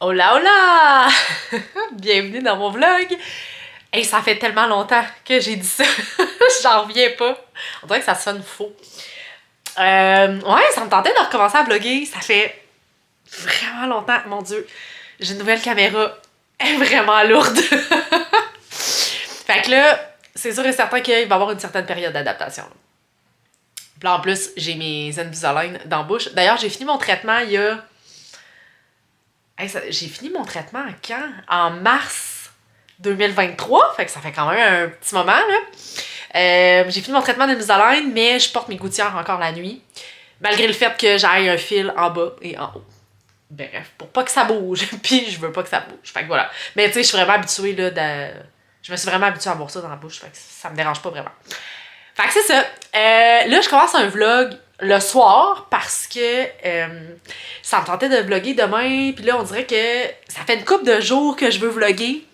Hola hola! Bienvenue dans mon vlog! Hey, ça fait tellement longtemps que j'ai dit ça, j'en reviens pas. On dirait que ça sonne faux. Ouais, ça me tentait de recommencer à vlogger, ça fait vraiment longtemps, mon Dieu. J'ai une nouvelle caméra, elle est vraiment lourde. Fait que là, c'est sûr et certain qu'il va y avoir une certaine période d'adaptation. Puis là, en plus, j'ai mes Invisalign dans la bouche. D'ailleurs, j'ai fini mon traitement il y a... Hey, j'ai fini mon traitement quand? En mars 2023, fait que ça fait quand même un petit moment, là. J'ai fini mon traitement d'Invisalign, mais je porte mes gouttières encore la nuit, malgré le fait que j'aille un fil en bas et en haut. Bref, pour pas que ça bouge, puis je veux pas que ça bouge, fait que voilà. Mais tu sais, je suis vraiment habituée, là, je me suis vraiment habituée à avoir ça dans la bouche, fait que ça me dérange pas vraiment. Fait que c'est ça. Là, je commence un vlog le soir parce que ça me tentait de vlogger demain. Puis là, on dirait que ça fait une couple de jours que je veux vlogger.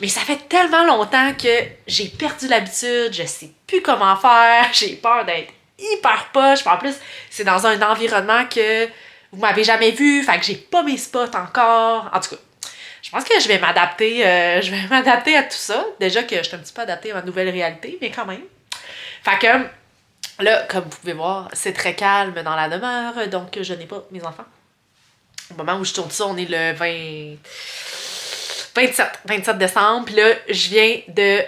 Mais ça fait tellement longtemps que j'ai perdu l'habitude. Je sais plus comment faire. J'ai peur d'être hyper poche. Puis en plus, c'est dans un environnement que vous m'avez jamais vu. Fait que j'ai pas mes spots encore. En tout cas, je pense que je vais m'adapter. Je vais m'adapter à tout ça. Déjà que je suis un petit peu adaptée à ma nouvelle réalité, mais quand même. Fait que, là, comme vous pouvez voir, c'est très calme dans la demeure, donc je n'ai pas mes enfants. Au moment où je tourne ça, on est le 27 décembre, puis là, je viens de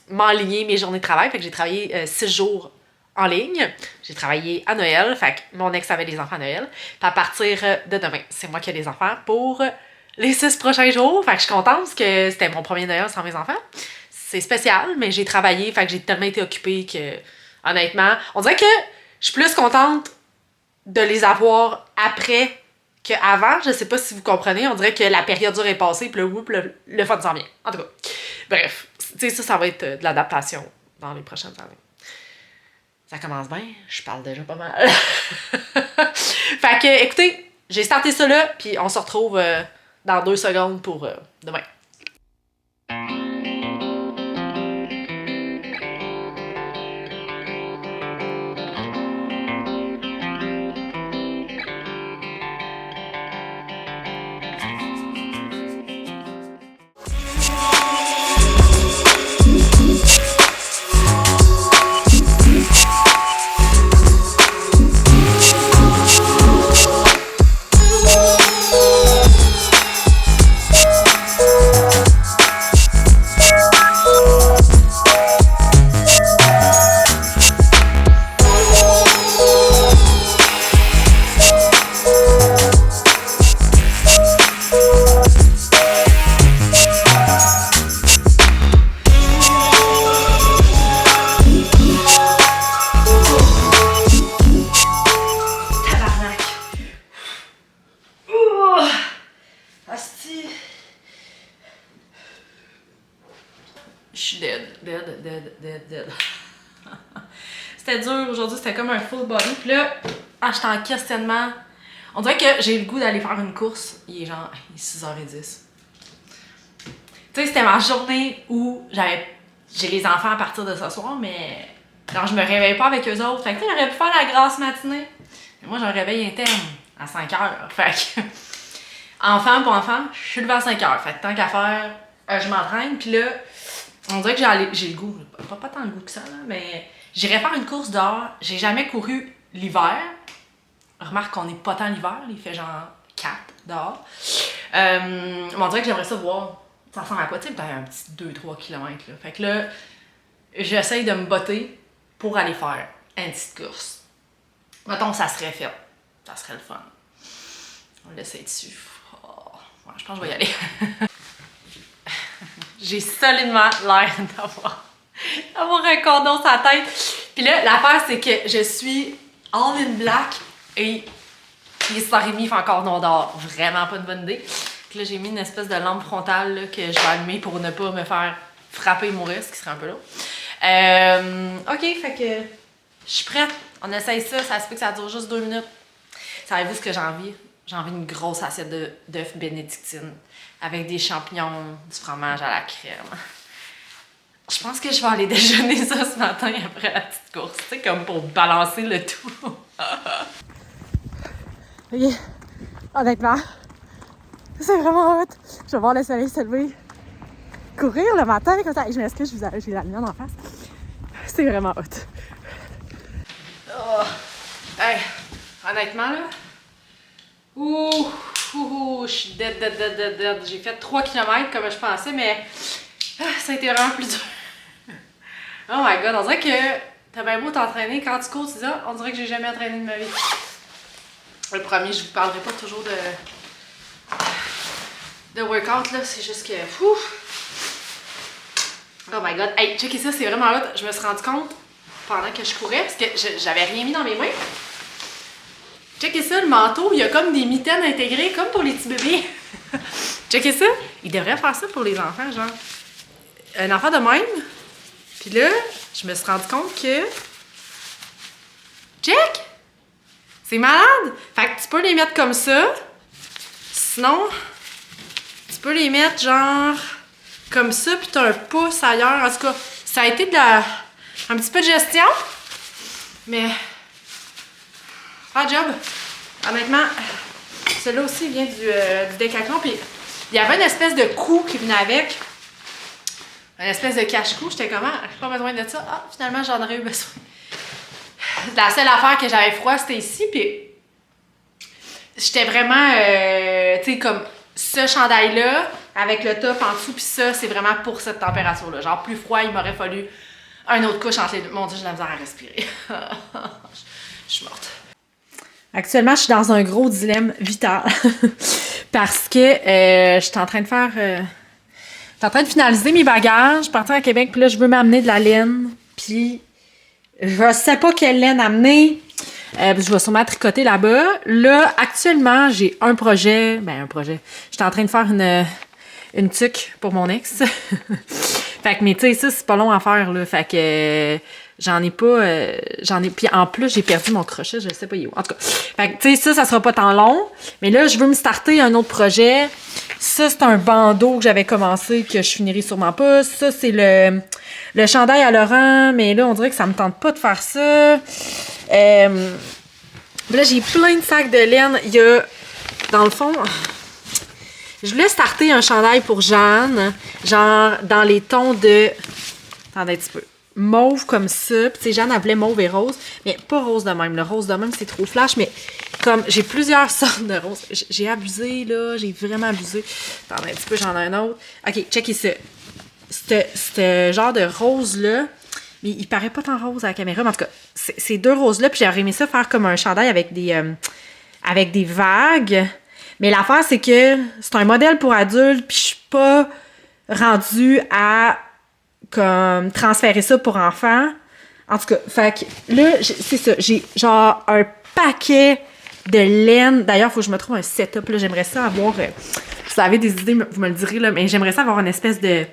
m'enligner mes journées de travail, fait que j'ai travaillé 6 jours en ligne. J'ai travaillé à Noël, fait que mon ex avait les enfants à Noël. Puis à partir de demain, c'est moi qui ai les enfants pour les 6 prochains jours. Fait que je suis contente parce que c'était mon premier Noël sans mes enfants. C'est spécial, mais j'ai travaillé, fait que j'ai tellement été occupée que, honnêtement, on dirait que je suis plus contente de les avoir après qu'avant. Je sais pas si vous comprenez, on dirait que la période dure est passée, puis le fun s'en vient. En tout cas, bref, tu sais, ça va être de l'adaptation dans les prochaines années. Ça commence bien, je parle déjà pas mal. Fait que, écoutez, j'ai starté ça là, puis on se retrouve dans 2 secondes pour demain. Je suis dead. C'était dur aujourd'hui, c'était comme un full body. Puis là, j'étais en questionnement. On dirait que j'ai le goût d'aller faire une course. Il est 6h10. Tu sais, c'était ma journée où j'ai les enfants à partir de ce soir, mais quand je me réveille pas avec eux autres. Fait que tu sais, j'aurais pu faire la grasse matinée. Mais moi, j'ai un réveil interne à 5h. Fait que, enfant pour enfant, je suis levée à 5h. Fait que tant qu'à faire, je m'entraîne. Puis là, on dirait que j'ai le goût, pas tant le goût que ça, là, mais j'irais faire une course dehors. J'ai jamais couru l'hiver. Remarque qu'on n'est pas tant l'hiver, il fait genre 4 dehors. Mais on dirait que j'aimerais ça voir, ça ressemble à quoi, tu sais, peut-être un petit 2-3 km. Là. Fait que là, j'essaye de me botter pour aller faire une petite course. Mettons, ça serait fait. Ça serait le fun. On l'essaye dessus. Oh, ouais, je pense que je vais y aller. J'ai solidement l'air d'avoir un cordon sur la tête. Puis là, l'affaire, c'est que je suis all in black et il est 6h30, il fait encore noir dehors. Vraiment pas une bonne idée. Puis là, j'ai mis une espèce de lampe frontale là, que je vais allumer pour ne pas me faire frapper et mourir, ce qui serait un peu lourd. Ok, fait que je suis prête. On essaye ça. Ça se peut que ça dure juste 2 minutes. Savez-vous ce que j'ai envie? J'ai envie d'une grosse assiette d'œufs bénédictine avec des champignons, du fromage à la crème. Je pense que je vais aller déjeuner ça ce matin après la petite course, tu sais, comme pour balancer le tout. Ok, honnêtement, C'est vraiment hot. Je vais voir le soleil se lever. Courir le matin comme ça. Je m'excuse, j'ai la lumière en face. C'est vraiment hot. Oh. Hey, honnêtement, là. Je suis dead. J'ai fait 3 km comme je pensais, mais ça a été vraiment plus dur. Oh my god, on dirait que t'as bien beau t'entraîner. Quand tu cours, tu dis, on dirait que j'ai jamais entraîné de ma vie. Le premier, je vous parlerai pas toujours de workout, là. C'est juste que. Oh my god. Hey, checkez ça, c'est vraiment hot. Je me suis rendu compte pendant que je courais, parce que j'avais rien mis dans mes mains. Checkez ça, le manteau, il y a comme des mitaines intégrées, comme pour les petits bébés. Checkez ça. Ils devraient faire ça pour les enfants, genre. Un enfant de même. Puis là, je me suis rendu compte que... Check! C'est malade! Fait que tu peux les mettre comme ça. Sinon, tu peux les mettre genre comme ça, puis t'as un pouce ailleurs. En tout cas, ça a été un petit peu de gestion. Mais... pas de job. Honnêtement, celui-là aussi vient du Décathlon. Puis il y avait une espèce de cou qui venait avec. Une espèce de cache-cou. J'étais comme, j'ai pas besoin de ça. Ah, finalement, j'en aurais eu besoin. La seule affaire que j'avais froid, c'était ici. Puis j'étais vraiment, tu sais, comme ce chandail-là, avec le top en dessous. Puis ça, c'est vraiment pour cette température-là. Genre, plus froid, il m'aurait fallu un autre couche entre les deux. Mon Dieu, j'ai de la misère à respirer. Je suis morte. Actuellement, je suis dans un gros dilemme vital parce que je suis en train de faire... je suis en train de finaliser mes bagages, partir à Québec, puis là, je veux m'amener de la laine, puis je sais pas quelle laine amener. Je vais sûrement tricoter là-bas. Là, actuellement, j'ai un projet. Je suis en train de faire une tuque pour mon ex. Fait que, mais tu sais, ça, c'est pas long à faire, là. Fait que... J'en ai pas... Puis en plus, j'ai perdu mon crochet, je sais pas où. En tout cas, fait que, tu sais, ça sera pas tant long. Mais là, je veux me starter un autre projet. Ça, c'est un bandeau que j'avais commencé, que je finirai sûrement pas. Ça, c'est le chandail à Laurent. Mais là, on dirait que ça me tente pas de faire ça. Là, j'ai plein de sacs de laine. Il y a, dans le fond... Je voulais starter un chandail pour Jeanne, genre dans les tons de... Attendez un petit peu. Mauve comme ça. Puis, tu sais, Jeanne, elle voulait mauve et rose. Mais pas rose de même. Le rose de même, c'est trop flash. Mais comme j'ai plusieurs sortes de roses. J'ai abusé, là. J'ai vraiment abusé. Attendez un petit peu, j'en ai un autre. OK, checkez ça. Ce genre de rose-là, mais il paraît pas tant rose à la caméra. Mais en tout cas, ces deux roses-là, puis j'aurais aimé ça faire comme un chandail avec des vagues. Mais l'affaire, c'est que c'est un modèle pour adultes, puis je suis pas rendue à comme transférer ça pour enfants. En tout cas, fait que là, c'est ça, j'ai genre un paquet de laine. D'ailleurs, il faut que je me trouve un setup, là. J'aimerais ça avoir... si vous avez des idées, vous me le direz, là, mais j'aimerais ça avoir une espèce de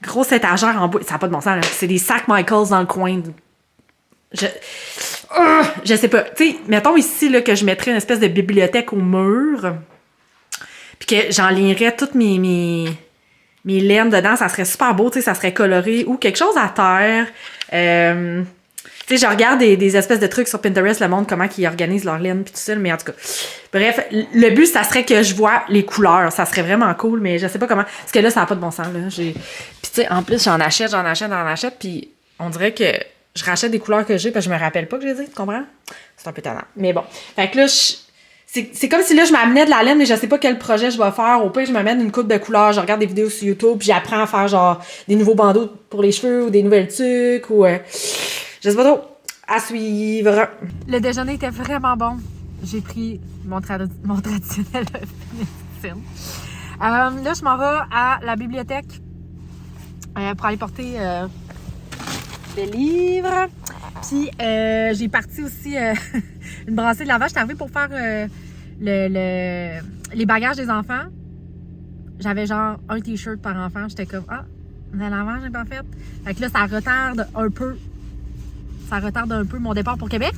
grosse étagère en bois. Ça n'a pas de bon sens, là. C'est des sacs Michaels dans le coin. Je sais pas. Tu sais, mettons ici, là, que je mettrais une espèce de bibliothèque au mur, puis que j'enlignerais toutes mes laines dedans, ça serait super beau, tu sais, ça serait coloré, ou quelque chose à terre. Tu sais, je regarde des espèces de trucs sur Pinterest, le monde, comment ils organisent leurs laines, puis tout ça, mais en tout cas. Bref, le but, ça serait que je vois les couleurs, ça serait vraiment cool, mais je sais pas comment, parce que là, ça n'a pas de bon sens, là. Puis tu sais, en plus, j'en achète, puis on dirait que je rachète des couleurs que j'ai, parce que je me rappelle pas que j'ai dit, tu comprends? C'est un peu tannant. Mais bon. Fait que là, c'est comme si là, je m'amenais de la laine, mais je sais pas quel projet je vais faire. Au pire, je m'amène une coupe de couleurs, je regarde des vidéos sur YouTube, puis j'apprends à faire genre des nouveaux bandeaux pour les cheveux ou des nouvelles tuques ou... je sais pas trop. À suivre. Le déjeuner était vraiment bon. J'ai pris mon traditionnel médecine. Là, je m'en vais à la bibliothèque pour aller porter des livres. Puis, j'ai parti aussi une brassée de lavage. J'étais arrivée pour faire les bagages des enfants. J'avais genre un t-shirt par enfant. J'étais comme, le lavage n'est pas fait. Fait que là, ça retarde un peu mon départ pour Québec.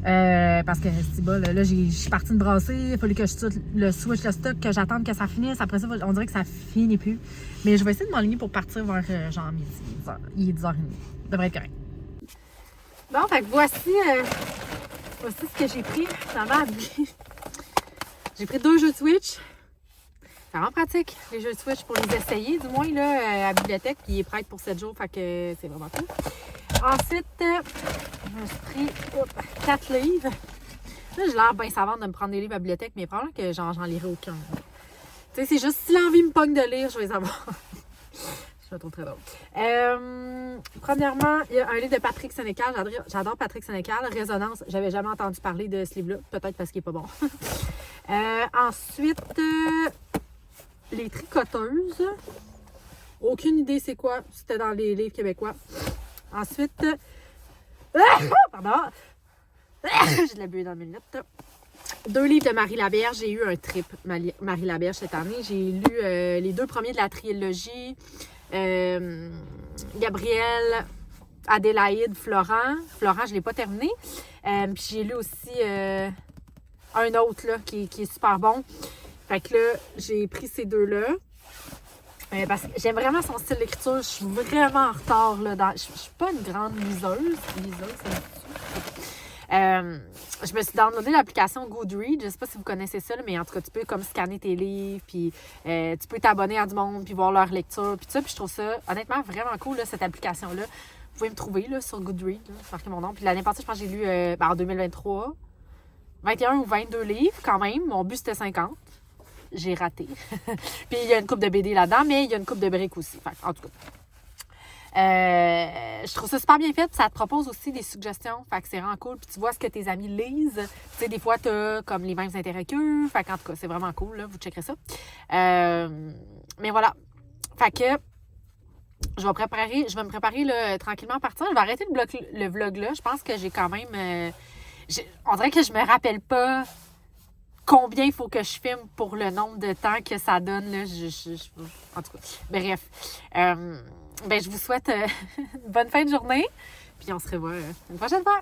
Parce que, c'est bon, là, je suis partie de brasser. Il a fallu que je switch le stock, que j'attende que ça finisse. Après ça, on dirait que ça finit plus. Mais je vais essayer de m'aligner pour partir vers genre midi. Il est 10h30. Ça devrait être correct. Bon, fait que voici ce que j'ai pris. J'ai pris 2 jeux de Switch. C'est vraiment pratique, les jeux de Switch, pour les essayer, du moins, là, à la bibliothèque. Puis il est prêt pour 7 jours, fait que c'est vraiment cool. Ensuite, je me suis pris 4 livres. Là, j'ai l'air bien savante de me prendre des livres à la bibliothèque, mais probablement que j'en lirai aucun. Tu sais, c'est juste si l'envie me pogne de lire, je vais les avoir. Je le trouve très drôle. Premièrement, il y a un livre de Patrick Sénécal. J'adore Patrick Sénécal. Résonance. J'avais jamais entendu parler de ce livre-là. Peut-être parce qu'il est pas bon. Ensuite, Les Tricoteuses. Aucune idée c'est quoi. C'était dans les livres québécois. Ensuite, pardon. J'ai de la buée dans mes lunettes. 2 livres de Marie Laberge. J'ai eu un trip Marie Laberge cette année. J'ai lu les 2 premiers de la trilogie. Gabrielle, Adélaïde, Florent. Florent, je ne l'ai pas terminé. Puis j'ai lu aussi un autre là, qui est super bon. Fait que là, j'ai pris ces 2-là. Parce que j'aime vraiment son style d'écriture. Je suis vraiment en retard. Là, je suis pas une grande liseuse. Je me suis downloadé l'application Goodreads. Je sais pas si vous connaissez ça, mais en tout cas, tu peux comme scanner tes livres, puis tu peux t'abonner à du monde, puis voir leur lecture, puis tout ça. Puis je trouve ça, honnêtement, vraiment cool, là, cette application-là. Vous pouvez me trouver là, sur Goodreads, là, marquez mon nom. Puis l'année passée, je pense que j'ai lu en 2023 21 ou 22 livres quand même. Mon but, c'était 50. J'ai raté. Puis il y a une coupe de BD là-dedans, mais il y a une coupe de briques aussi. Fait, en tout cas. Je trouve ça super bien fait, puis ça te propose aussi des suggestions, fait que c'est vraiment cool, puis tu vois ce que tes amis lisent, tu sais, des fois t'as comme les mêmes intérêts qu'eux, fait qu'en tout cas, c'est vraiment cool, là, vous checkerez ça. Mais voilà, fait que je vais me préparer là, tranquillement à partir, je vais arrêter le vlog là, je pense que j'ai quand même, on dirait que je me rappelle pas combien il faut que je filme pour le nombre de temps que ça donne, là, en tout cas, bref. Je vous souhaite une bonne fin de journée. Puis on se revoit une prochaine fois.